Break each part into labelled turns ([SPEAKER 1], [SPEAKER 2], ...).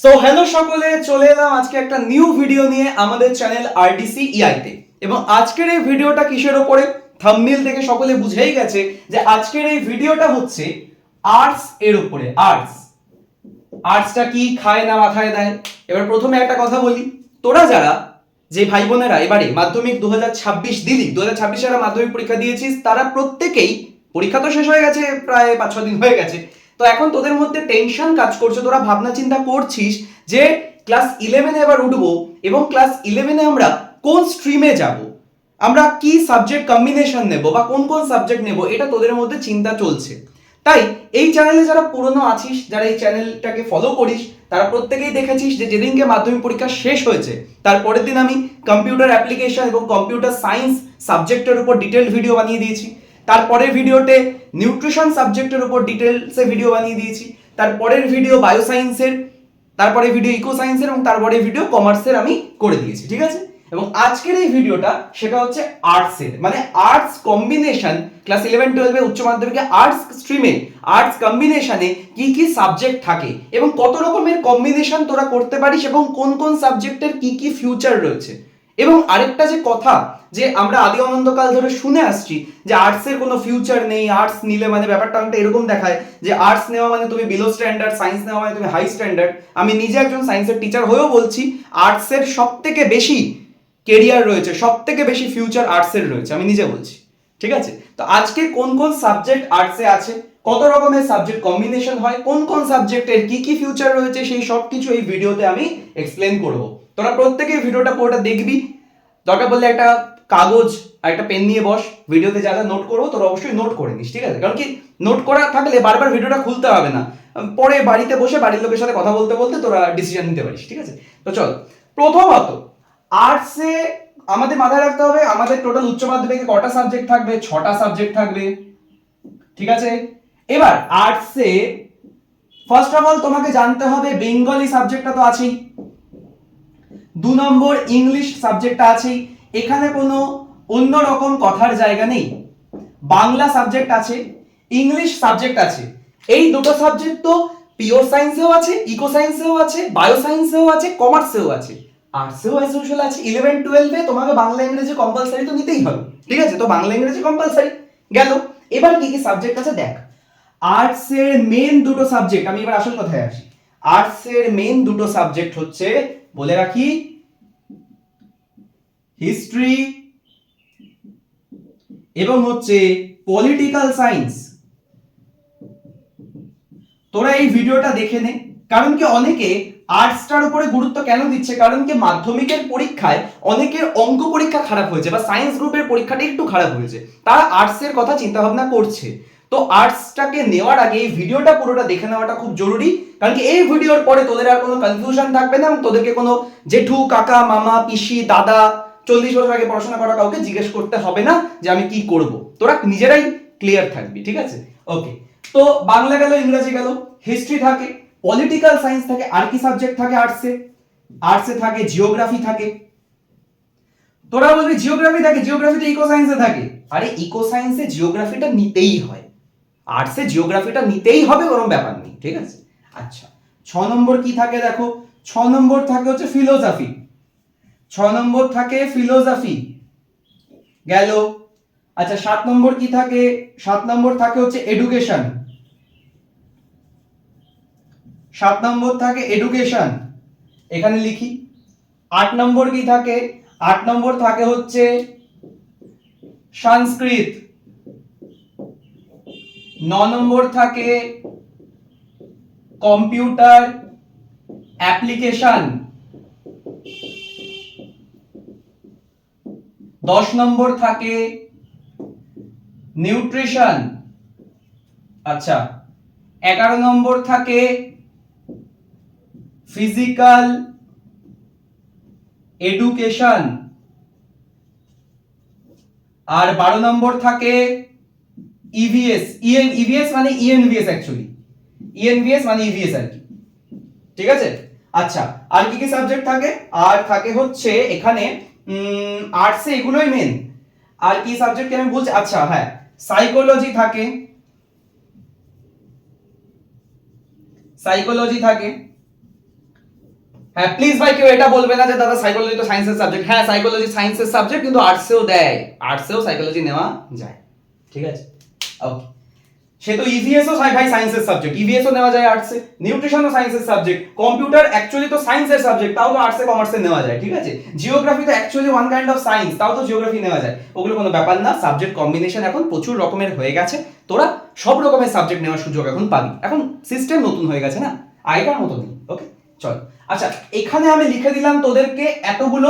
[SPEAKER 1] So hello সকলে, চলে এলাম আজকে একটা নিউ ভিডিও নিয়ে আমাদের চ্যানেল আরডিসি ইআই তে। এবং আজকের এই ভিডিওটা কিসের উপরে? থাম্বনেল থেকে সকলে বুঝেই গেছে যে আজকের এই ভিডিওটা হচ্ছে আর্টস এর উপরে। আর্টসটা কি, খায় না মাথায় দেয়? এবার প্রথমে একটা কথা বলি, তোরা যারা যে ভাই বোনেরা এবারে মাধ্যমিক 2026 দিলি, 2026 সালে মাধ্যমিক পরীক্ষা দিয়েছিস, তারা প্রত্যেকেই, পরীক্ষা তো শেষ হয়ে গেছে, প্রায় 5-6 দিন হয়ে গেছে, তো এখন তোদের মধ্যে টেনশন কাজ করছে, তোরা ভাবনা চিন্তা করছিস যে ক্লাস 11-এ এবার উঠবো এবং ক্লাস 11-এ আমরা কোন স্ট্রিমে যাব, আমরা কি সাবজেক্ট কম্বিনেশন নেব বা কোন কোন সাবজেক্ট নেব, এটা তোদের মধ্যে চিন্তা চলছে। তাই এই চ্যানেলে যারা পুরনো আছিস, যারা এই চ্যানেলটাকে ফলো করিস, তারা প্রত্যেকেই দেখেছিস যে যেদিনকে মাধ্যমিক পরীক্ষা শেষ হয়েছে তার পরের দিন আমি কম্পিউটার অ্যাপ্লিকেশন এবং কম্পিউটার সায়েন্স সাবজেক্টের উপর ডিটেইলড ভিডিও বানিয়ে দিয়েছি। তারপরের ভিডিওতে নিউট্রিশন সাবজেক্টের উপর ডিটেলসে ভিডিও বানিয়ে দিয়েছি। তারপরের ভিডিও বায়োসায়েন্সের, তারপরে ভিডিও ইকো সায়েন্সের এবং তারপরে ভিডিও কমার্সের আমি করে দিয়েছি, ঠিক আছে? এবং আজকের এই ভিডিওটা সেটা হচ্ছে আর্টসের, মানে আর্টস কম্বিনেশন, ক্লাস 11-12 এ উচ্চ মাধ্যমিকে আর্টস স্ট্রিমে আর্টস কম্বিনেশনে কি কি সাবজেক্ট থাকে এবং কত রকমের কম্বিনেশন তোরা করতে পারিস এবং কোন কোন সাবজেক্টের কি কি ফিউচার রয়েছে। এবং আরেকটা যে কথা, যে আমরা আদি অনন্তকাল ধরে শুনে আসছি যে আর্টসের কোনো ফিউচার নেই, আর্টস নিলে মানে ব্যাপারটা অনেকটা এরকম দেখায় যে আর্টস নেওয়া মানে তুমি বিলো স্ট্যান্ডার্ড, সায়েন্স নেওয়া মানে তুমি হাই স্ট্যান্ডার্ড। আমি নিজে একজন সায়েন্সের টিচার হয়েও বলছি, আর্টসের সব থেকে বেশি কেরিয়ার রয়েছে, সব থেকে বেশি ফিউচার আর্টসের রয়েছে, আমি নিজে বলছি, ঠিক আছে? তো আজকে কোন কোন সাবজেক্ট আর্টসে আছে, কত রকমের সাবজেক্ট কম্বিনেশন হয়, কোন কোন সাবজেক্টের কি কি ফিউচার রয়েছে, সেই সব কিছু এই ভিডিওতে আমি এক্সপ্লেন করব। তোরা প্রত্যেকে ভিডিওটা পুরোটা দেখবি, দরকার বললে একটা কাগজ আর একটা পেন নিয়ে বস, ভিডিওতে যা যা নোট করবো তোরা অবশ্যই নোট করে নিস, ঠিক আছে? কারণ কি, নোট করা থাকলে বারবার ভিডিওটা খুলতে হবে না, পরে বাড়িতে বসে বাড়ির লোকের সাথে কথা বলতে বলতে তোরা ডিসিশন নিতে পারিস, ঠিক আছে? তো চল, প্রথমত আর্টসে আমাদের মাথায় রাখতে হবে আমাদের টোটাল উচ্চ মাধ্যমিকে কটা সাবজেক্ট থাকবে, 6টা সাবজেক্ট থাকবে, ঠিক আছে? এবার আর্টসে ফার্স্ট অফ অল তোমাকে জানতে হবে বেঙ্গলি সাবজেক্টটা তো আছেই, 2 নম্বর ইংলিশ সাবজেক্টটা আছেই, এখানে কোনো অন্য রকম কথার জায়গা নেই। বাংলা সাবজেক্ট আছে, ইংলিশ সাবজেক্ট আছে, এই দুটো সাবজেক্ট তো পিওর সায়েন্সেও আছে, ইকো সায়েন্সেও আছে, বায়ো সায়েন্সেও আছে, কমার্সেও আছে, আর্টসেও অ্যাজ ইউজুয়াল আছে। 11-12-এ তোমাকে বাংলা ইংরেজি কম্পালসারি তো নিতেই হবে, ঠিক আছে? তো বাংলা ইংরেজি কম্পালসারি গেল। এবার কি কি সাবজেক্ট আছে দেখ। আর্টসের মেন দুটো সাবজেক্ট, আমি এবার আসল কথায় আসি। আর্টসের মেন দুটো সাবজেক্ট হচ্ছে, বলে রাখি, হিস্ট্রি এবং হচ্ছে পলিটিক্যাল সায়েন্স। তোরা এই ভিডিওটা দেখে নে, কারণ কি অনেকে আর্টসটার উপরে গুরুত্ব কেন দিচ্ছে, কারণ কি মাধ্যমিকের পরীক্ষায় অনেকের অঙ্ক পরীক্ষা খারাপ হয়েছে বা সায়েন্স গ্রুপের পরীক্ষাটা একটু খারাপ হয়েছে, তারা আর্টসের কথা চিন্তা ভাবনা করছে। তো আর্টসটাকে নেওয়ার আগে এই ভিডিওটা পুরোটা দেখে নেওয়াটা খুব জরুরি, কারণ কি এই ভিডিওর পরে তোদের আর কোনো কনফিউশন থাকবে না এবং তোদেরকে কোনো জেঠু, কাকা, মামা, পিসি, দাদা, 40 বছর আগে পড়াশোনা করা কাউকে জিজ্ঞেস করতে হবে না যে আমি কি করব, তোরা নিজেরাই ক্লিয়ার থাকবি, ঠিক আছে? ওকে, তো বাংলা গেল, ইংরেজি গেল, হিস্ট্রি থাকে, পলিটিক্যাল সায়েন্স থাকে, আর কি সাবজেক্ট থাকে আর্টসে? আর্টসে থাকে জিওগ্রাফি থাকে। তোরা বলবি জিওগ্রাফি থাকে, জিওগ্রাফি তো ইকো সায়েন্সে থাকে। আরে ইকো সায়েন্সে জিওগ্রাফিটা নিতেই হয়, আর্টসে জিওগ্রাফিটা নিতেই হবে, কোনো ব্যাপার নেই, ঠিক আছে? আচ্ছা, 6 নম্বর কি থাকে দেখো, 6 নম্বর থাকে হচ্ছে ফিলোসফি, 6 নম্বর থাকে ফিলোসফি গেল। আচ্ছা, 7 নম্বর কি থাকে, 7 নম্বর থাকে হচ্ছে এডুকেশন, 7 নম্বর থাকে এডুকেশন, এখানে লিখি। 8 নম্বর কি থাকে, 8 নম্বর থাকে হচ্ছে সংস্কৃত, 9 নম্বর থাকে কম্পিউটার অ্যাপ্লিকেশন, 10 নম্বর থাকে নিউট্রিশন। আচ্ছা, 11 নম্বর থাকে ফিজিক্যাল এডুকেশন, আর 12 নম্বর থাকে ইভিএস। ইভিএস মানে ইএনভিএস, অ্যাকচুয়ালি ইএনভিএস মানে ইভিএস আর কি, ঠিক আছে? আচ্ছা, আর কি কি সাবজেক্ট থাকে? আর থাকে হচ্ছে এখানে আর্টসে এগুলোই মেন। আর কি সাবজেক্ট আমি বলছি, আচ্ছা হ্যাঁ, সাইকোলজি থাকে, সাইকোলজি থাকে, হ্যাঁ প্লিজ ভাই কেউ এটা বলবে না যে দাদা সাইকোলজি তো সায়েন্সের সাবজেক্ট। হ্যাঁ সাইকোলজি সায়েন্সের সাবজেক্ট, কিন্তু আর্টসেও দেয়, আর্টসেও সাইকোলজি নেওয়া যায়, ঠিক আছে ওকে। সে তো ইভিএসও ভাই সায়েন্সের সাবজেক্ট, ইভিএসও নেওয়া যায় আর্টসে, নিউট্রিশনও সায়েন্সের সাবজেক্ট, কম্পিউটার অ্যাকচুয়ালি তো সায়েন্সের সাবজেক্ট, তাও তো আর্টসে কমার্সে নেওয়া যায়, ঠিক আছে। জিওগ্রাফি তো actually one kind of science, তাও তো জিওগ্রাফি নেওয়া যায়। ওগুলো কোনো ব্যাপার না, সাবজেক্ট কম্বিনেশন এখন প্রচুর রকমের হয়ে গেছে, তোরা সব রকমের সাবজেক্ট নেওয়ার সুযোগ এখন পাবি, এখন সিস্টেম নতুন হয়ে গেছে না, আগেকার মতো নেই, ওকে চল। আচ্ছা এখানে আমি লিখে দিলাম তোদেরকে এতগুলো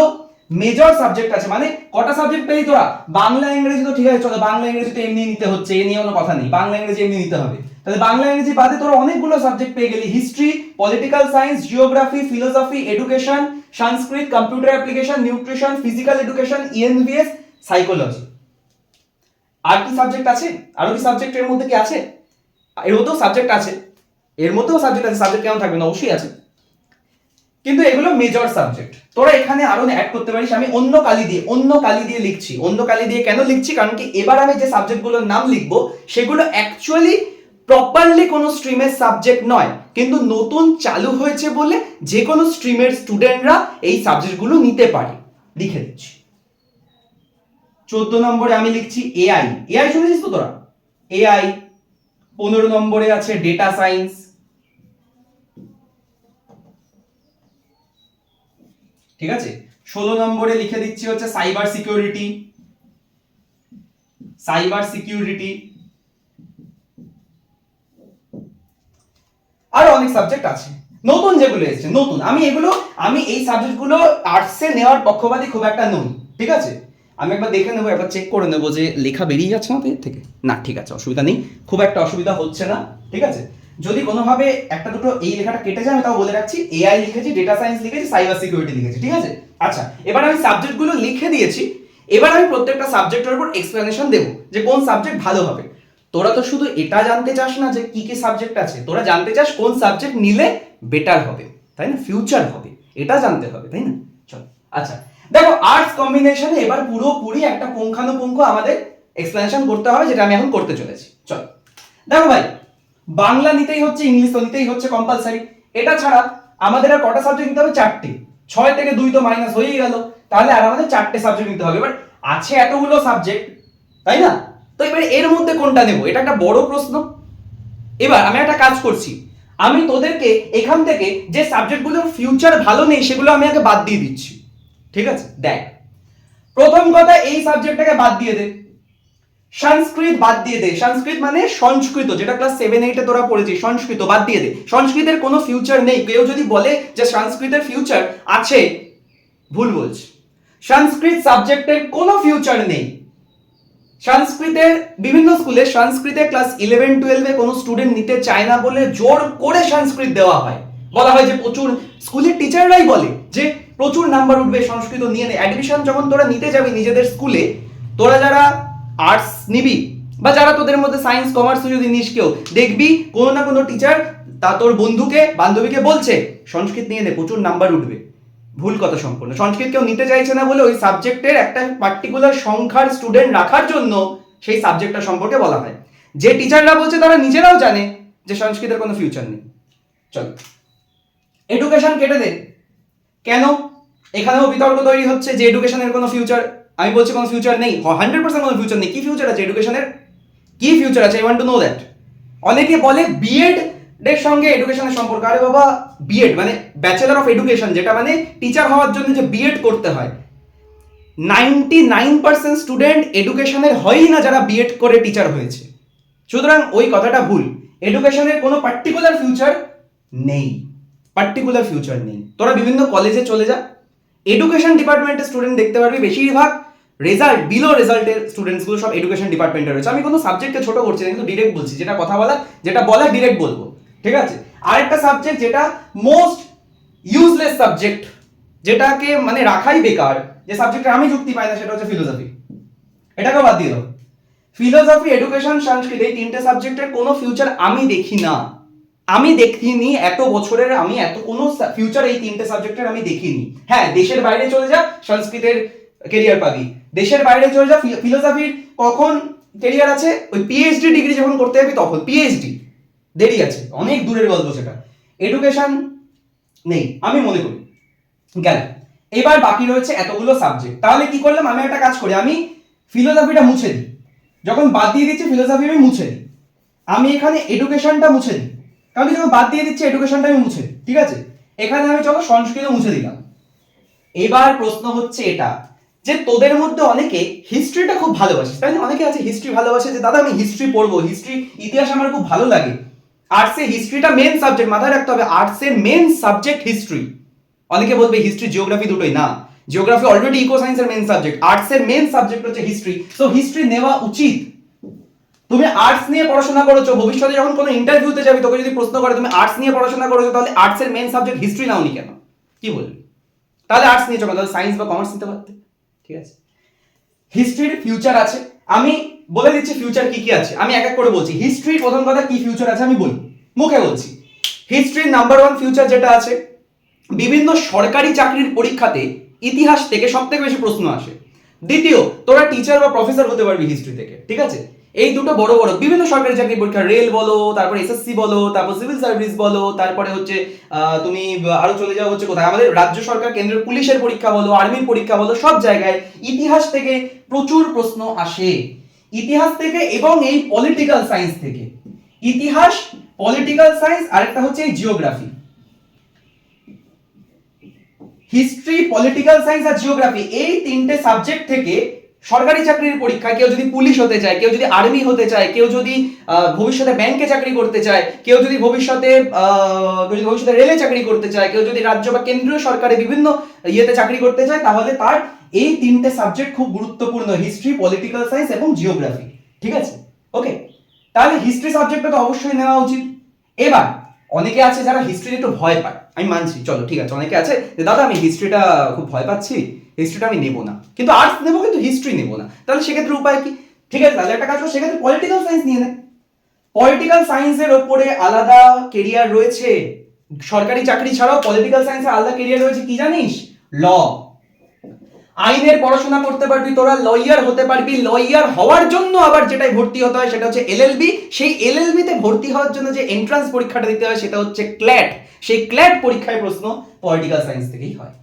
[SPEAKER 1] মেজর সাবজেক্ট আছে, মানে কটা সাবজেক্ট পেলি তোরা, বাংলা ইংরেজি তো ঠিক আছে, চলো বাংলা ইংরেজি তো এমনি নিতে হচ্ছে, এ নিয়ে কোনো কথা নেই, বাংলা ইংরেজি এমনি নিতে হবে, তাহলে বাংলা ইংরেজি বাদে তোরা অনেকগুলো সাবজেক্ট পেয়ে গেলি, history, political science, geography, philosophy, education, Sanskrit, computer application, nutrition, physical education, EVS, psychology. আর কি সাবজেক্ট আছে, আরো কি সাবজেক্ট এর মধ্যে কি আছে, এর মধ্যেও সাবজেক্ট আছে, এর মধ্যেও সাবজেক্ট আছে, সাবজেক্ট কেমন থাকবে না, অবশ্যই আছে, কিন্তু এগুলো মেজর সাবজেক্ট। তোরা এখানে আরো অ্যাড করতে পারিস, আমি অন্য কালি দিয়ে লিখছি, অন্য কালি দিয়ে কেন লিখছি, কারণ কি এবার আমি যে সাবজেক্টগুলোর নাম লিখবো সেগুলো অ্যাকচুয়ালি প্রপারলি কোনো স্ট্রিমের সাবজেক্ট নয়, কিন্তু নতুন চালু হয়েছে বলে যে কোনো স্ট্রিমের স্টুডেন্টরা এই সাবজেক্টগুলো নিতে পারে, লিখে দিচ্ছি। 14 নম্বরে আমি লিখছি এআই, এআই শুনেছিস তো তোরা, এআই। 15 নম্বরে আছে ডেটা সায়েন্স, ঠিক আছে। 16 নম্বরে লিখে দিচ্ছি হচ্ছে সাইবার সিকিউরিটি, সাইবার সিকিউরিটি, আর অনেক সাবজেক্ট আছে নতুন যেগুলো এসেছে, নতুন। আমি এই সাবজেক্টগুলো আর্টসে নেওয়ার পক্ষপাতী খুব একটা নই, ঠিক আছে। আমি একবার দেখে নেবো, একবার চেক করে নেবো যে লেখা বেরিয়ে যাচ্ছে না এর থেকে, না ঠিক আছে অসুবিধা নেই, খুব একটা অসুবিধা হচ্ছে না, ঠিক আছে। যদি কোনোভাবে একটা দুটো এই লেখাটা কেটে যায় আমি তাও বলে রাখছি, এআই লিখেছি, ডেটা সায়েন্স লিখেছি, সাইবার সিকিউরিটি লিখেছি, ঠিক আছে। আচ্ছা এবার আমি সাবজেক্টগুলো লিখে দিয়েছি, এবার আমি প্রত্যেকটা সাবজেক্টের উপর এক্সপ্লেনেশন দেবো যে কোন সাবজেক্ট ভালো হবে। তোরা তো শুধু এটা জানতে চাস না যে কি কি সাবজেক্ট আছে, তোরা জানতে চাস কোন সাবজেক্ট নিলে বেটার হবে, তাই না, ফিউচার হবে, এটা জানতে হবে, তাই না। চল আচ্ছা দেখো, আর্টস কম্বিনেশনে এবার পুরোপুরি একটা পুঙ্খানুপুঙ্খ আমাদের এক্সপ্লেনেশন করতে হবে, যেটা আমি এখন করতে চলেছি। চল দেখো ভাই, বাংলা নিতেই হচ্ছে, ইংলিশ তো নিতেই হচ্ছে কম্পালসারি, এটা ছাড়া আমাদের আর কটা সাবজেক্ট নিতে হবে, 4টে, 6 থেকে 2 তো মাইনাস হয়েই গেল, তাহলে আর আমাদের 4টে সাবজেক্ট নিতে হবে। এবার আছে এতগুলো সাবজেক্ট, তাই না, তো এবারে এর মধ্যে কোনটা নেব, এটা একটা বড় প্রশ্ন। এবার আমি একটা কাজ করছি, আমি তোদেরকে এখান থেকে যে সাবজেক্টগুলোর ফিউচার ভালো নেই সেগুলো আমি আগে বাদ দিয়ে দিচ্ছি, ঠিক আছে। দেখ প্রথম কথা, এই সাবজেক্টটাকে বাদ দিয়ে দে, সংস্কৃত বাদ দিয়ে দে, সংস্কৃত মানে সংস্কৃত, যেটা ক্লাস 7-8 তোরা পড়েছিস, সংস্কৃত বাদ দিয়ে দে, সংস্কৃতের কোনো ফিউচার নেই। কেউ যদি বলে যে সংস্কৃতের ফিউচার আছে, ভুল বলছে, সংস্কৃত সাবজেক্টের কোনো ফিউচার নেই। সংস্কৃতের বিভিন্ন স্কুলে সংস্কৃতে ক্লাস 11-12 কোনো স্টুডেন্ট নিতে চায় না বলে জোর করে সংস্কৃত দেওয়া হয়, বলা হয় যে প্রচুর, স্কুলের টিচাররাই বলে যে প্রচুর নাম্বার উঠবে, সংস্কৃত নিয়ে নে। অ্যাডমিশন যখন তোরা নিতে যাবি নিজেদের স্কুলে, তোরা যারা আর্টস নিবি বা যারা তোদের মধ্যে সায়েন্স কমার্স যদি নিস, কেউ দেখবি কোনো না কোনো টিচার তা তোর বন্ধুকে বান্ধবীকে বলছে সংস্কৃত নিয়ে নে, প্রচুর নাম্বার উঠবে। ভুল কথা সম্পূর্ণ, সংস্কৃত কেউ নিতে চাইছে না বলে ওই সাবজেক্টের একটা পার্টিকুলার সংখ্যার স্টুডেন্ট রাখার জন্য সেই সাবজেক্টটা সম্পর্কে বলা হয়। যে টিচাররা বলছে তারা নিজেরাও জানে যে সংস্কৃতের কোনো ফিউচার নেই। চল এডুকেশন কেটে দে, কেন, এখানেও বিতর্ক তৈরি হচ্ছে যে এডুকেশনের কোনো ফিউচার, আমি বলছি কোনো ফিউচার নেই, 100% কোনো ফিউচার নেই। কি ফিউচার আছে এডুকেশনের, কি ফিউচার আছে, I want to know that. অনেকে বলে বিএড এর সঙ্গে এডুকেশনের সম্পর্ক, আরে বাবা বিএড মানে ব্যাচেলর অফ এডুকেশন, যেটা মানে টিচার হওয়ার জন্য যে বিএড করতে হয়, 99% স্টুডেন্ট এডুকেশনের হয়ই না যারা বিএড করে টিচার হয়েছে। সুতরাং ওই কথাটা ভুল, এডুকেশনের কোনো পার্টিকুলার ফিউচার নেই, পার্টিকুলার ফিউচার নেই। তোরা বিভিন্ন কলেজে চলে যা, এডুকেশন ডিপার্টমেন্টের স্টুডেন্ট দেখতে পারবি বেশিরভাগ রেজাল্ট বিলো রেজাল্টের স্টুডেন্টসগুলো সব এডুকেশন ডিপার্টমেন্টে রয়েছে। আমি কোনো সাবজেক্টকে ছোট করছি না, কিন্তু ডিরেক্ট বলছি, যেটা কথা বলা, যেটা বলা ডিরেক্ট বলবো, ঠিক আছে। আরেকটা সাবজেক্ট যেটা মোস্ট ইউজলেস সাবজেক্ট, যেটাকে মানে রাখাই বেকার, যে সাবজেক্টে আমি যুক্তি পাই না, সেটা হচ্ছে ফিলোসফি, এটাকেও বাদ দিয়ে দাও। ফিলোসফি, এডুকেশন, সংস্কৃত, এই 3টে সাবজেক্টের কোনো ফিউচার আমি দেখি না, আমি দেখিনি এত বছরের, আমি এত কোনো ফিউচার এই 3টে সাবজেক্টের আমি দেখিনি। হ্যাঁ দেশের বাইরে চলে যা সংস্কৃতের কেরিয়ার পাবি, দেশের বাইরে চলে যা ফিলোসফির কখন কেরিয়ার আছে, ওই পিএইচডি ডিগ্রি যখন করতে যাবি তখন, পিএইচডি দেরি আছে, অনেক দূরের গল্প সেটা। এডুকেশন নেই আমি মনে করি, গেল। এবার বাকি রয়েছে এতগুলো সাবজেক্ট। তাহলে কি করলাম, আমি একটা কাজ করি, আমি ফিলোসফিটা মুছে দিই। যখন বাদ দিয়ে দিচ্ছি ফিলোসফি আমি মুছে দিই, আমি এখানে এডুকেশনটা মুছে দিই, কারণ যখন বাদ দিয়ে দিচ্ছি এডুকেশনটা আমি মুছে দিই। ঠিক আছে, এখানে আমি চলো সংস্কৃত মুছে দিলাম। এবার প্রশ্ন হচ্ছে এটা, যে তোদের মধ্যে অনেকে হিস্ট্রিটা খুব ভালোবাসে, তাই না? অনেকে আছে হিস্ট্রি ভালোবাসে, যে দাদা আমি হিস্ট্রি পড়বো, হিস্ট্রি ইতিহাস আমার খুব ভালো লাগে। আর্টসে হিস্ট্রিটা মেন সাবজেক্ট, মাথায় রাখতে হবে আর্টসের মেন সাবজেক্ট হিস্ট্রি। অনেকে বলবে হিস্ট্রি জিওগ্রাফি দুটোই, না, জিওগ্রাফি অলরেডি ইকো সায়েন্সের মেন সাবজেক্ট, আর্টসের মেন সাবজেক্ট হচ্ছে হিস্ট্রি। সো হিস্ট্রি নেওয়া উচিত। তুমি আর্টস নিয়ে পড়াশোনা করেছো, ভবিষ্যতে যখন কোনো ইন্টারভিউতে যাবে তোকে যদি প্রশ্ন করে তুমি আর্টস নিয়ে পড়াশোনা করেছো, তাহলে আর্টসের মেন সাবজেক্ট হিস্ট্রি নাওনি কেন? কি বলবি? তাহলে আর্টস নিয়েছো কেন? তাহলে সায়েন্স বা কমার্স নিতে পারতে। ঠিক আছে, হিস্ট্রির ফিউচার আছে, আমি বলে দিচ্ছি ফিউচার কি কি আছে, আমি এক এক করে বলছি। হিস্ট্রির প্রথম কথা কি ফিউচার আছে আমি বলি, মুখে বলছি। হিস্ট্রির নাম্বার 1 ফিউচার যেটা আছে, বিভিন্ন সরকারি চাকরির পরীক্ষাতে ইতিহাস থেকে সবথেকে বেশি প্রশ্ন আসে। দ্বিতীয়, তোরা টিচার বা প্রফেসর হতে পারবি হিস্ট্রি থেকে। ঠিক আছে, এই দুটো বড় বড় বিভিন্ন সরকারি চাকরির পরীক্ষা, রেল বলো, তারপরে এসএসসি বলো, তারপর সিভিল সার্ভিস বলো, তারপরে হচ্ছে তুমি আরো চলে যাও হচ্ছে কোথায়, আমাদের রাজ্য সরকার কেন্দ্রের পুলিশের পরীক্ষা বলো, আর্মির পরীক্ষা বলো, সব জায়গায় ইতিহাস থেকে প্রচুর প্রশ্ন আসে। ইতিহাস থেকে এবং এই পলিটিক্যাল সায়েন্স থেকে, ইতিহাস, পলিটিক্যাল সায়েন্স, আরেকটা হচ্ছে এই জিওগ্রাফি। হিস্ট্রি, পলিটিক্যাল সায়েন্স আর জিওগ্রাফি, এই তিনটে সাবজেক্ট থেকে সরকারি চাকরির পরীক্ষায় কেউ যদি পুলিশ হতে চায়, কেউ যদি আর্মি হতে চায়, কেউ যদি ভবিষ্যতে ব্যাংকে চাকরি করতে চায়, কেউ যদি ভবিষ্যতে রেলে চাকরি করতে চায়, কেউ যদি রাজ্য বা কেন্দ্রীয় সরকারে বিভিন্ন ইয়েতে চাকরি করতে চায়, তাহলে তার এই তিনটে সাবজেক্ট খুব গুরুত্বপূর্ণ, হিস্ট্রি, পলিটিক্যাল সায়েন্স এবং জিওগ্রাফি। ঠিক আছে, ওকে, তাহলে হিস্ট্রি সাবজেক্টটা তো অবশ্যই নেওয়া উচিত। এবার অনেকে আছে যারা হিস্ট্রি একটু ভয় পায়, আমি মানছি, চলো ঠিক আছে, অনেকে আছে যে দাদা আমি হিস্ট্রিটা খুব ভয় পাচ্ছি, হিস্ট্রিটা আমি নেবো না, কিন্তু আর্টস নেবো কিন্তু হিস্ট্রি নেবো না। তাহলে সেক্ষেত্রে উপায় কি? ঠিক আছে, তাহলে একটা কাজ করো, সেক্ষেত্রে পলিটিক্যাল সায়েন্স নিয়ে নেয়। পলিটিক্যাল সায়েন্সের ওপরে আলাদা কেরিয়ার রয়েছে, সরকারি চাকরি ছাড়াও পলিটিক্যাল সায়েন্সের আলাদা কেরিয়ার রয়েছে, কি জানিস? ল। আইনের পড়াশোনা করতে পারবি তোরা, লয়ার হতে পারবি, লয়ার হওয়ার জন্য আবার যেটাই ভর্তি হতে হয় সেটা হচ্ছে এলএলবি। সেই এলএলবি তে ভর্তি হওয়ার জন্য যে এন্ট্রান্স পরীক্ষাটা দিতে হয় সেটা হচ্ছে ক্ল্যাট। সেই ক্ল্যাট পরীক্ষায় প্রশ্ন পলিটিক্যাল সায়েন্স থেকেই হয়।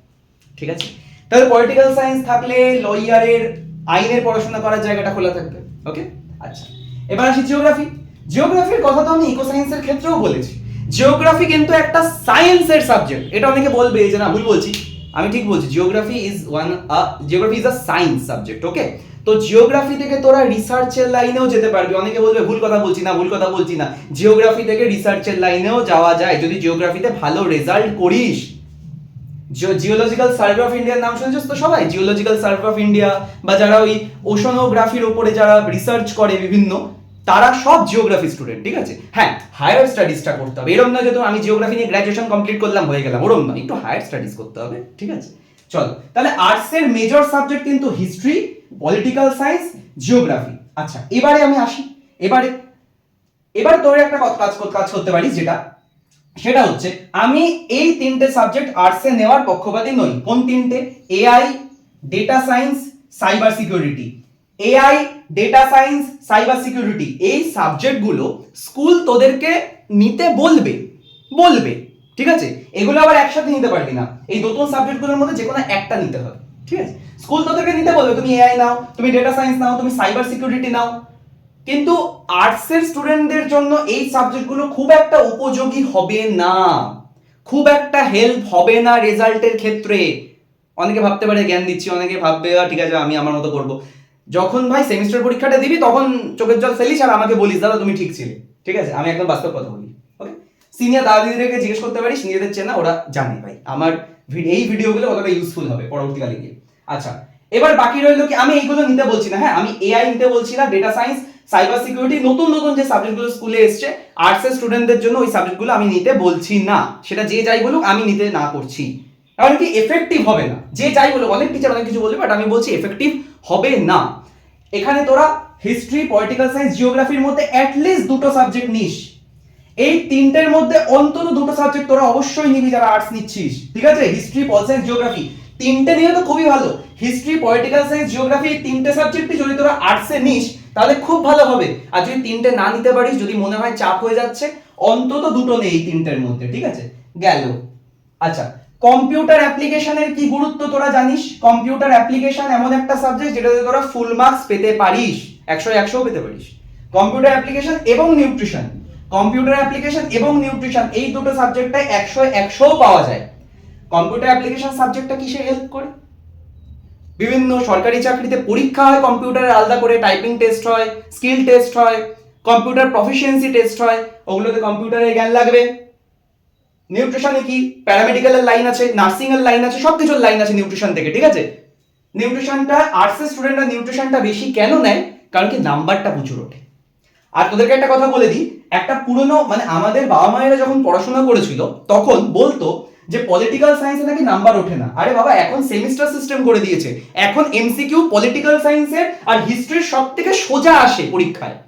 [SPEAKER 1] ঠিক আছে, তাহলে পলিটিক্যাল সায়েন্স থাকলে লয়ারের, আইনের পড়াশোনা করার জায়গাটা খোলা থাকবে। ওকে, আচ্ছা, এবার আসি জিওগ্রাফি। জিওগ্রাফির কথা তো আমি ইকো সায়েন্সের ক্ষেত্রেও বলেছি। জিওগ্রাফি কিন্তু একটা সায়েন্সের সাবজেক্ট, এটা অনেকে বলবে যে না ভুল বলছি, আমি ঠিক বলছি, geography is a science subject. Okay, তো জিওগ্রাফি থেকে তোরা রিসার্চের লাইনেও যেতে পারবি। অনেকে বলবে ভুল কথা বলছি না, ভুল কথা বলছি না, জিওগ্রাফি থেকে রিসার্চের লাইনেও যাওয়া যায় যদি জিওগ্রাফিতে ভালো রেজাল্ট করিস। জিওলজিক্যাল সার্ভে অফ ইন্ডিয়ার নাম শুনেছিস তো সবাই? জিওলজিক্যাল সার্ভে অফ ইন্ডিয়া বা যারা ওই ওশনোগ্রাফির উপরে যারা রিসার্চ করে বিভিন্ন, তারা সব জিওগ্রাফি স্টুডেন্ট। ঠিক আছে, হ্যাঁ, হায়ার স্টাডিজটা করতে হবে, এরকম না যে আমি জিওগ্রাফি নিয়ে গ্র্যাজুয়েশন কমপ্লিট করলাম হয়ে গেলাম, ওরকম না, একটু হায়ার স্টাডিজ করতে হবে। ঠিক আছে, চলো, তাহলে আর্টস এর মেজর সাবজেক্ট কিন্তু হিস্ট্রি, পলিটিক্যাল সায়েন্স, জিওগ্রাফি। আচ্ছা, এবারে আমি আসি, এবার তোর একটা কাজ করতে পারিস, সেটা হচ্ছে আমি এই তিনটে সাবজেক্ট আর্টসে নেওয়ার পক্ষপাতী নই। কোন তিনটে? AI, data science, cyber security. AI, data science, cyber security, এই সাবজেক্টগুলো স্কুল তোদেরকে নিতে বলবে। ঠিক আছে, এগুলো আবার একসাথে নিতে পারবি না, এই নতুন সাবজেক্টগুলোর মধ্যে যে কোনো একটা নিতে হবে। ঠিক আছে, স্কুল তোদেরকে নিতে বলবে তুমি এআই নাও, তুমি ডেটা সায়েন্স নাও, তুমি সাইবার সিকিউরিটি নাও, কিন্তু আর্টসের স্টুডেন্টদের জন্য এই সাবজেক্টগুলো খুব একটা উপযোগী হবে না, খুব একটা হেল্প হবে না রেজাল্টের ক্ষেত্রে। অনেকে ভাবতে পারে জ্ঞান দিচ্ছি, অনেকে ভাববে ঠিক আছে আমি আমার মতো করব। যখন ভাই সেমিস্টার পরীক্ষাটা দিবি তখন চোখের জল ফেলিস আর আমাকে বলিস দাদা তুমি ঠিক ছিলে। ঠিক আছে, আমি একদম বাস্তব কথা বলি। ওকে, সিনিয়র দাদা দিদিদেরকে জিজ্ঞেস করতে পারিস, নিজেদের চেনা, ওরা জানে ভাই আমার এই ভিডিওগুলো কতটা ইউজফুল হবে পরবর্তীকালে গিয়ে। আচ্ছা, এবার বাকি রইলো কি, আমি এইগুলো নিতে বলছি না, হ্যাঁ, আমি এআই নিতে বলছি না, ডেটা সায়েন্স, সাইবার সিকিউরিটি, নতুন যে সাবজেক্টগুলো স্কুলে এসছে আর্টসের স্টুডেন্টদের জন্য, ওই সাবজেক্টগুলো আমি নিতে বলছি না। সেটা যে যাই বলুক, আমি নিতে না করছি, কারণ কি এফেক্টিভ হবে না। যে যাই বলুক, অনেক টিচার অনেক কিছু বলবে, বাট আমি বলছি এফেক্টিভ হবে না। এখানে তোরা হিস্ট্রি, পলিটিক্যাল সায়েন্স, জিওগ্রাফির মধ্যে অ্যাটলিস্ট দুটো সাবজেক্ট নিস। এই তিনটের মধ্যে অন্তত দুটো সাবজেক্ট তোরা অবশ্যই নিবি যারা আর্টস নিচ্ছিস। ঠিক আছে, হিস্ট্রি, পল সায়েন্স, জিওগ্রাফি, তিনটে নিয়ে তো খুবই ভালো। হিস্ট্রি, পলিটিক্যাল সায়েন্স, জিওগ্রাফি, এই তিনটে সাবজেক্টই যদি তোরা আর্টসে নিস তাহলে খুব ভালো হবে। আর যদি তিনটে না নিতে পারিস, যদি মনে হয় চাপ হয়ে যাচ্ছে, অন্তত দুটো নেই এই তিনটের মধ্যে। ঠিক আছে, গেল। আচ্ছা, কম্পিউটার অ্যাপ্লিকেশনের কি গুরুত্ব তোরা জানিস? কম্পিউটার অ্যাপ্লিকেশন এমন একটা সাবজেক্ট যেটাতে তোরা ফুল মার্কস পেতে পারিস, 100 পেতে পারিস। কম্পিউটার অ্যাপ্লিকেশন এবং নিউট্রিশন, কম্পিউটার অ্যাপ্লিকেশন এবং নিউট্রিশন এই দুটো সাবজেক্টে 100 পাওয়া যায়। কম্পিউটার অ্যাপ্লিকেশন সাবজেক্টটা কিসে হেল্প করে? বিভিন্ন সরকারি চাকরিতে পরীক্ষা হয় কম্পিউটারের আলাদা করে, টাইপিং টেস্ট হয়, স্কিল টেস্ট হয়, কম্পিউটার প্রফিসিয়েন্সি টেস্ট হয়, ওগুলোতে কম্পিউটারের জ্ঞান লাগবে। নিউট্রিশনে কি প্যারামেডিক্যালের লাইন আছে, নার্সিং এর লাইন আছে, সবকিছুর লাইন আছে নিউট্রিশন থেকে, ঠিক আছে? নিউট্রিশনটা আর্টসের স্টুডেন্টরা নিউট্রিশনটা বেশি কেন নেয়? কারণ কি নাম্বারটা প্রচুর ওঠে। আর তোদেরকে একটা কথা বলে দিই, একটা পুরনো মানে আমাদের বাবা মায়েরা যখন পড়াশোনা করেছিল তখন বলতো যে পলিটিক্যাল সায়েন্সে নাকি নাম্বার ওঠে না। আরে বাবা, এখন সেমিস্টার সিস্টেম করে দিয়েছে, এখন এমসিকিউ পলিটিক্যাল সায়েন্সের আর হিস্ট্রির সব থেকে সোজা আসে পরীক্ষায়।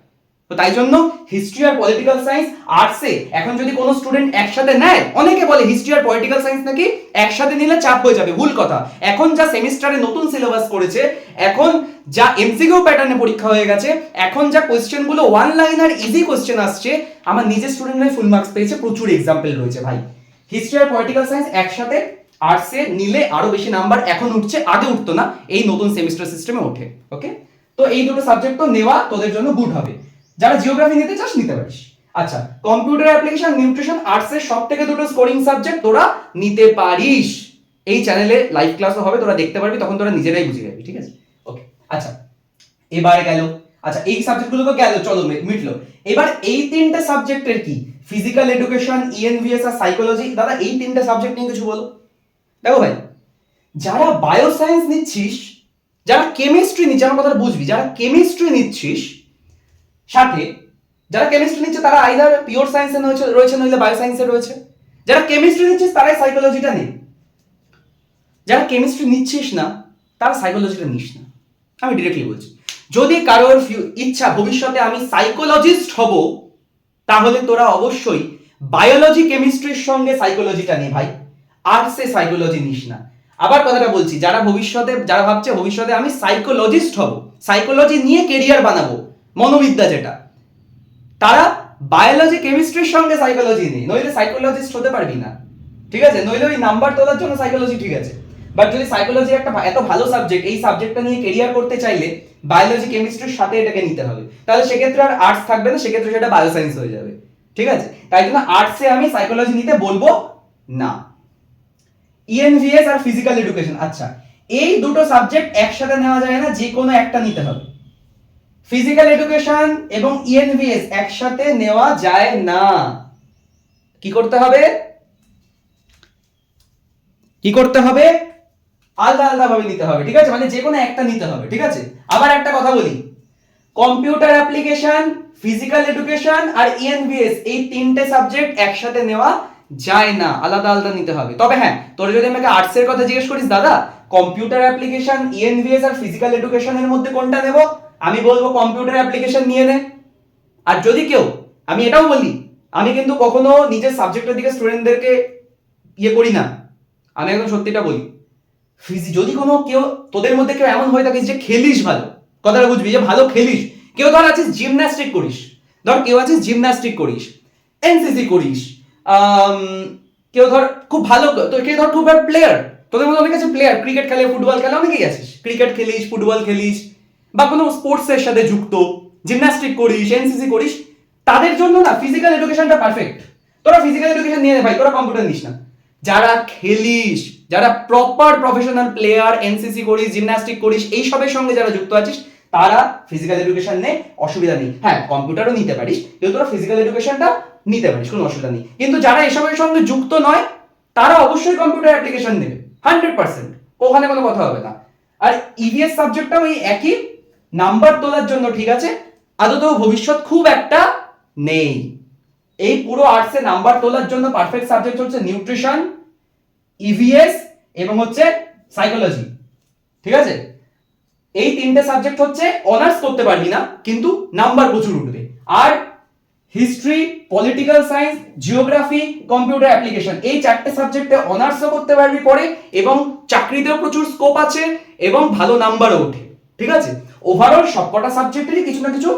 [SPEAKER 1] তো তাই জন্য হিস্ট্রি আর পলিটিক্যাল সায়েন্স আর্টসে এখন যদি কোনো স্টুডেন্ট একসাথে নেয়, অনেকে বলে হিস্ট্রি আর পলিটিক্যাল সায়েন্স নাকি একসাথে নিলে চাপ হয়ে যাবে, ভুল কথা। এখন যা সেমিস্টারে নতুন সিলেবাস করেছে, এখন যা এমসিকিউ প্যাটার্নে পরীক্ষা হয়ে গেছে, এখন যা কোশ্চেন গুলো ওয়ান লাইনার ইজি কোশ্চেন আসছে, আমার নিজের স্টুডেন্টরাই ফুল মার্কস পেয়েছে, প্রচুর এক্সাম্পল রয়েছে ভাই। হিস্ট্রি আর পলিটিক্যাল সায়েন্স একসাথে আর্টসে নিলে আরো বেশি নাম্বার এখন উঠছে, আগে উঠতো না, এই নতুন সেমিস্টার সিস্টেমে ওঠে। ওকে, তো এই দুটো সাবজেক্ট তো নেওয়া তোদের জন্য গুড হবে। যারা জিওগ্রাফি নিতে চাস নিতে পারিস। আচ্ছা, কম্পিউটার অ্যাপ্লিকেশন, নিউট্রিশন আর্টসের সব থেকে দুটো স্কোরিং সাবজেক্ট তোরা নিতে পারিস। এই চ্যানেলে লাইভ ক্লাসও হবে, তোরা দেখতে পারবি, তখন তোরা নিজেরাই বুঝে যাবি, ঠিক আছে? ওকে, আচ্ছা এবারে গেল, আচ্ছা এই সাবজেক্টগুলো তো গেল, চলো মিটলো। এবার এই তিনটে সাবজেক্টের কি, ফিজিক্যাল এডুকেশন, ইএনভিএস আর সাইকোলজি, দাদা এই তিনটে সাবজেক্ট নিয়ে কিছু বলো। দেখো ভাই, যারা বায়োসায়েন্স নিচ্ছিস, যারা কেমিস্ট্রি নিচ্ছে, আমার কথাটা বুঝবি, যারা কেমিস্ট্রি নিচ্ছিস, সাথে যারা কেমিস্ট্রি নিচ্ছে তারা আইদার পিওর সায়েন্সে রয়েছে নইলে বায়োসায়েন্সে রয়েছে। যারা কেমিস্ট্রি নিচ্ছিস তারাই সাইকোলজিটা নেই। যারা কেমিস্ট্রি নিচ্ছিস না তারা সাইকোলজিটা নিস না, আমি ডিরেক্টলি বলছি। যদি কারোর ইচ্ছা ভবিষ্যতে আমি সাইকোলজিস্ট হব, তাহলে তোরা অবশ্যই বায়োলজি কেমিস্ট্রির সঙ্গে সাইকোলজিটা নে ভাই, আর্টসে সাইকোলজি নিস না। আবার কথাটা বলছি, যারা ভাবছে ভবিষ্যতে আমি সাইকোলজিস্ট হব, সাইকোলজি নিয়ে কেরিয়ার বানাবো, মনোবিদ্যা যেটা, তারা বায়োলজি কেমিস্ট্রির সঙ্গে সাইকোলজি নেই, নইলে সাইকোলজিস্ট হতে পারবি না, ঠিক আছে? নইলে ওই নাম্বার তোলার জন্য সাইকোলজি ঠিক আছে, বাট যদি সাইকোলজি একটা এত ভালো সাবজেক্ট, এই সাবজেক্টটা নিয়ে কেরিয়ার করতে চাইলে বায়োলজি কেমিস্ট্রির সাথে এটাকে নিতে হবে, তাহলে সেক্ষেত্রে আর আর্টস থাকবে না, সেক্ষেত্রে সেটা বায়োসায়েন্স হয়ে যাবে, ঠিক আছে? তাই জন্য আর্টসে আমি সাইকোলজি নিতে বলবো না। ইএনভিএস আর ফিজিক্যাল এডুকেশন, আচ্ছা এই দুটো সাবজেক্ট একসাথে নেওয়া যায় না, যে কোনো একটা নিতে হবে। ফিজিক্যাল এডুকেশন এবং ইএনভিএস একসাথে নেওয়া যায় না। কি করতে হবে? আলাদা আলাদা ভাবে নিতে হবে, ঠিক আছে? মানে যে কোনো একটা নিতে হবে, ঠিক আছে? আবার একটা কথা বলি, কম্পিউটার অ্যাপ্লিকেশন, ফিজিক্যাল এডুকেশন আর ইএনভিএস এই তিনটে সাবজেক্ট একসাথে নেওয়া যায় না, আলাদা আলাদা নিতে হবে। তবে হ্যাঁ, তোর যদি আমাকে আর্টসের কথা জিজ্ঞেস করিস, দাদা কম্পিউটার অ্যাপ্লিকেশন, ইএনভিএস আর ফিজিক্যাল এডুকেশনের মধ্যে কোনটা নেব, আমি বলবো কম্পিউটার অ্যাপ্লিকেশন নিয়ে নে। আর যদি কেউ, আমি এটাও বলি, আমি কিন্তু কখনো নিজের সাবজেক্টের দিকে স্টুডেন্টদেরকে করি না, আমি একদম সত্যিটা বলি। যদি কোনো কেউ তোদের মধ্যে কেউ এমন হয়ে থাকে যে খেলিস ভালো, কথাটা বুঝবি, যে ভালো খেলিস, কেউ ধর আছিস জিমন্যাস্টিক করিস, এনসিসি করিস, কেউ ধর খুব ভালো, কেউ ধর খুব প্লেয়ার, তোদের মধ্যে অনেক আছে প্লেয়ার, ক্রিকেট খেলে, ফুটবল খেলে, অনেকেই আছিস, ক্রিকেট খেলিস, ফুটবল খেলিস, বা কোনো স্পোর্টসের সাথে যুক্ত, জিমন্যাস্টিক করিস, এনসিসি করিস, তাদের জন্য না ফিজিক্যাল এডুকেশনটা পারফেক্ট। তোরা ফিজিক্যাল এডুকেশন নিয়ে নে ভাই, তোরা কম্পিউটার নিস না। যারা খেলিস, যারা প্রপার প্রফেশনাল প্লেয়ার, এনসিসি করিস, জিমন্যাস্টিক করিস, এই সবের সঙ্গে যারা যুক্ত আছিস, তারা ফিজিক্যাল এডুকেশন নে, অসুবিধা নেই। হ্যাঁ, কম্পিউটারও নিতে পারিস, কিন্তু তোরা ফিজিক্যাল এডুকেশনটা নিতে পারিস, কোনো অসুবিধা নেই। কিন্তু যারা এসবের সঙ্গে যুক্ত নয়, তারা অবশ্যই কম্পিউটার অ্যাপ্লিকেশন নেবে 100%, ওখানে কোনো কথা হবে না। আর ইভিএস সাবজেক্টটাও এই একই, নাম্বার তোলার জন্য, ঠিক আছে? আদৌ ভবিষ্যৎ খুব একটা নেই। এই পুরো আর্টসে নাম্বার তোলার জন্য পারফেক্ট সাবজেক্ট হচ্ছে নিউট্রিশন, ইভিএস এবং হচ্ছে সাইকোলজি, ঠিক আছে? এই তিনটে সাবজেক্ট হচ্ছে অনার্স করতে পারবি না, কিন্তু নাম্বার প্রচুর উঠবে। আর history, political science, geography, computer application, এই চারটে সাবজেক্টে অনার্সও করতে পারবি পরে, এবং চাকরিতেও প্রচুর স্কোপ আছে এবং ভালো নাম্বারও ওঠে, ঠিক আছে? ওভারঅল সবকটা সাবজেক্টেরই কিছু না কিছু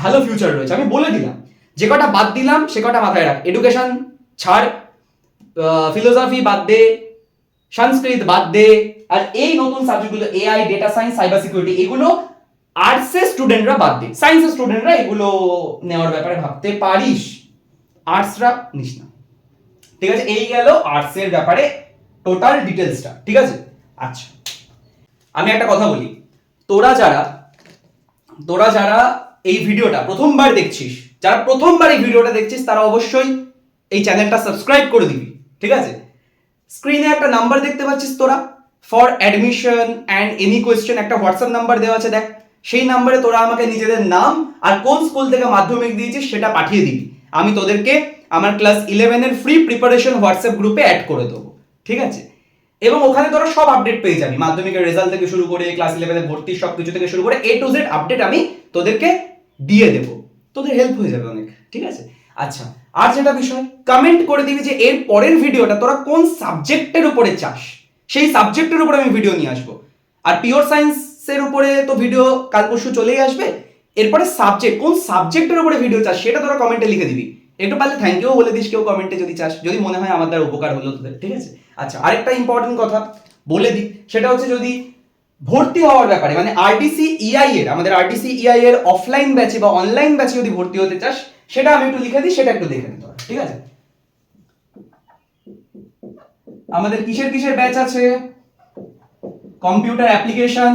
[SPEAKER 1] ভালো ফিউচার রয়েছে, আমি বলে দিলাম। যে কটা বাদ দিলাম সে কটা মাথায় রাখ, এডুকেশন ছাড়, ফিলোসফি বাদ দে, সংস্কৃত বাদ দে, আর এই নতুন সাবজেক্টগুলো AI, data science, cyber security, এগুলো আর্টসের স্টুডেন্টরা বাদ দে, সায়েন্সের স্টুডেন্টরা এগুলো নেওয়ার ব্যাপারে ভাবতে পারিস, আর্টসরা নিস না। ঠিক আছে, এই গেল আর্টসের ব্যাপারে টোটাল ডিটেলসটা। ঠিক আছে, আচ্ছা আমি একটা কথা বলি, তোরা যারা এই ভিডিওটা প্রথমবার দেখছিস, যারা প্রথমবার এই ভিডিওটা দেখছিস, তারা অবশ্যই এই চ্যানেলটা সাবস্ক্রাইব করে দিবি। ঠিক আছে, স্ক্রিনে একটা নাম্বার দেখতে পাচ্ছিস তোরা, for admission and any question, একটা হোয়াটসঅ্যাপ নাম্বার দেওয়া আছে, দেখ সেই নাম্বারে তোরা আমাকে নিজেদের নাম আর কোন স্কুল থেকে মাধ্যমিক দিয়েছিস সেটা পাঠিয়ে দিবি। আমি তোদেরকে আমার ক্লাস 11 এর ফ্রি প্রিপারেশন হোয়াটসঅ্যাপ গ্রুপে অ্যাড করে দেবো। ঠিক আছে, এবং ওখানে তোরা সব আপডেট পেয়ে যাবি, মাধ্যমিকের রেজাল্ট থেকে শুরু করে ক্লাস 11 এর ভর্তি সব কিছু থেকে শুরু করে A to Z আপডেট আমি তোদেরকে দিয়ে দেব, তোদের হেল্প হয়ে যাবে অনেক। ঠিক আছে, আচ্ছা আর যেটা বিষয়, কমেন্ট করে দিবি যে এর পরের ভিডিওটা তোরা কোন সাবজেক্টের উপরে চাস, সেই সাবজেক্টের উপরে আমি ভিডিও নিয়ে আসবো। আর পিওর সায়েন্সের উপরে তো ভিডিও কাল পরশু চলেই আসবে, এরপরে সাবজেক্ট, কোন সাবজেক্টের উপরে ভিডিও চাস সেটা তোরা কমেন্টে লিখে দিবি। একটু পারলে থ্যাংক ইউ বলে দিস কেউ কমেন্টে যদি চাস, যদি মনে হয় আমার দ্বারা উপকার হলো তোদের। ঠিক আছে, আচ্ছা আরেকটা ইম্পর্টেন্ট কথা বলে দিই, সেটা হচ্ছে যদি ভর্তি হওয়ার ব্যাপারে, মানে আরটিসি ইআই এর, আমাদের আরটিসি ইআই এর অফলাইন ব্যাচে বা অনলাইন ব্যাচে যদি ভর্তি হতে চাস, সেটা আমি একটু লিখে দিই, সেটা একটু দেখে নিতে হবে। ঠিক আছে, আমাদের কিসের ব্যাচ আছে, কম্পিউটার অ্যাপ্লিকেশন,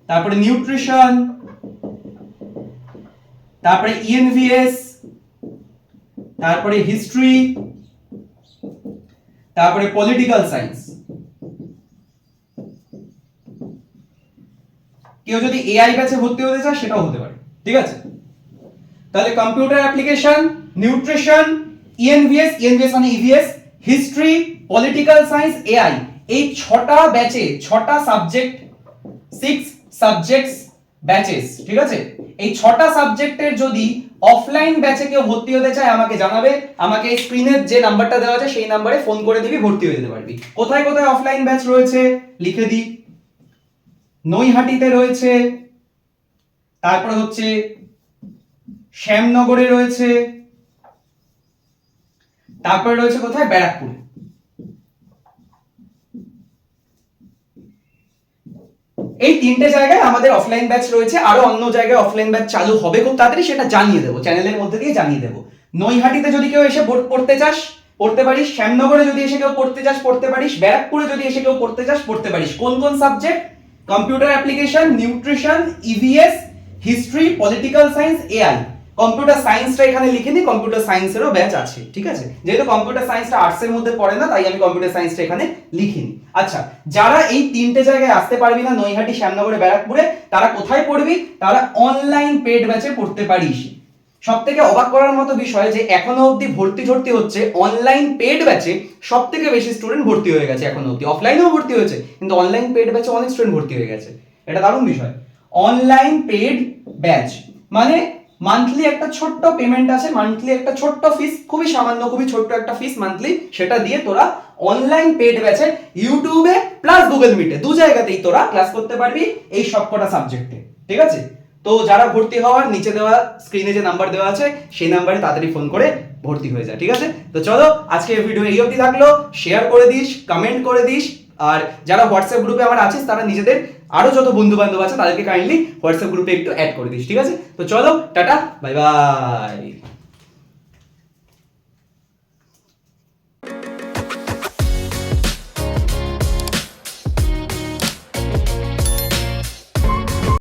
[SPEAKER 1] তারপরে নিউট্রিশন, তারপরে ইএনভিএস, তারপরে হিস্ট্রি, তারপরে পলিটিক্যাল সায়েন্স। কেউ যদি এআই ব্যাচে ভর্তি হতে চায় সেটাও হতে পারে। ঠিক আছে, তাহলে কম্পিউটার অ্যাপ্লিকেশন, নিউট্রিশন, ইএনভিএস মানে EVS, history, political science, AI, এই 6টা ব্যাচে 6টা সাবজেক্ট, 6 সাবজেক্টস ব্যাচেস। ঠিক আছে, এই 6টা সাবজেক্টের যদি অফলাইন ব্যাচে কেউ ভর্তি হতে চায় আমাকে জানাবে, আমাকে স্ক্রিনে যে নাম্বারটা দেওয়া আছে সেই নাম্বারে ফোন করে দিবি, ভর্তি হয়ে যেতে পারবি। কোথায় কোথায় অফলাইন ব্যাচ রয়েছে লিখে দিই, নৈহাটিতে রয়েছে, তারপরে হচ্ছে শ্যামনগরে রয়েছে, তারপরে রয়েছে কোথায়, ব্যারাকপুরে। এই 3টে জায়গায় আমাদের অফলাইন ব্যাচ রয়েছে, আরো অন্য জায়গায় অফলাইন ব্যাচ চালু হবে খুব তাড়াতাড়ি, সেটা জানিয়ে দেবো, চ্যানেলের মধ্যে দিয়ে জানিয়ে দেবো। নৈহাটিতে যদি কেউ এসে পড়তে চাস পড়তে পারিস, শ্যামনগরে যদি এসে কেউ পড়তে চাস পড়তে পারিস, ব্যারাকপুরে যদি এসে কেউ পড়তে চাস পড়তে পারিস। কোন কোন subject, computer application, nutrition, EVS, history, political science, AI. Computer সায়েন্সটা এখানে লিখে নিই, কম্পিউটার সায়েন্সেরও ব্যাচ আছে। ঠিক আছে, যেহেতু কম্পিউটার সায়েন্সটা আর্টসের মধ্যে পড়ে না, তাই আমি কম্পিউটার সায়েন্সটা এখানে লিখিনি। আচ্ছা, যারা এই 3টে জায়গায় আসতে পারবি না, নৈহাটি, শ্যামনগরে, ব্যারাকপুরে, তারা কোথায় পড়বি, তারা অনলাইন পেড ব্যাচে পড়তে পারিস। সবথেকে অবাক করার মতো বিষয় যে এখনো অবধি ভর্তি হচ্ছে অনলাইন পেড ব্যাচে, সবথেকে বেশি স্টুডেন্ট ভর্তি হয়ে গেছে এখনো অবধি। অফলাইনেও ভর্তি হয়েছে, কিন্তু অনলাইন পেড ব্যাচে অনেক স্টুডেন্ট ভর্তি হয়ে গেছে, এটা দারুণ বিষয়। অনলাইন পেড ব্যাচ মানে মান্থলি একটা ছোট্ট পেমেন্ট আছে, মান্থলি একটা ছোট্ট ফিস, খুবই সামান্য, খুবই ছোট্ট একটা ফিস মান্থলি, সেটা দিয়ে তোরা অনলাইন পেড ব্যাচে ইউটিউবে প্লাস গুগল মিটে 2 জায়গাতেই তোরা ক্লাস করতে পারবি এই সবকটা সাবজেক্টে। ঠিক আছে, তো যারা ভর্তি হওয়ার, নিচে দেওয়া স্ক্রিনে যে নাম্বার দেওয়া আছে সেই নাম্বারে তাড়াতাড়ি ফোন করে ভর্তি হয়ে যায়। ঠিক আছে, তো চলো আজকে ভিডিও এই অবধি থাকলো, শেয়ার করে দিস, কমেন্ট করে দিস, আর যারা হোয়াটসঅ্যাপ গ্রুপে আমার আছিস তারা নিজেদের আরো যত বন্ধু বান্ধব আছে তাদেরকে কাইন্ডলি হোয়াটসঅ্যাপ গ্রুপে একটু অ্যাড করে দিস। ঠিক আছে, তো চলো টাটা, বাই বাই।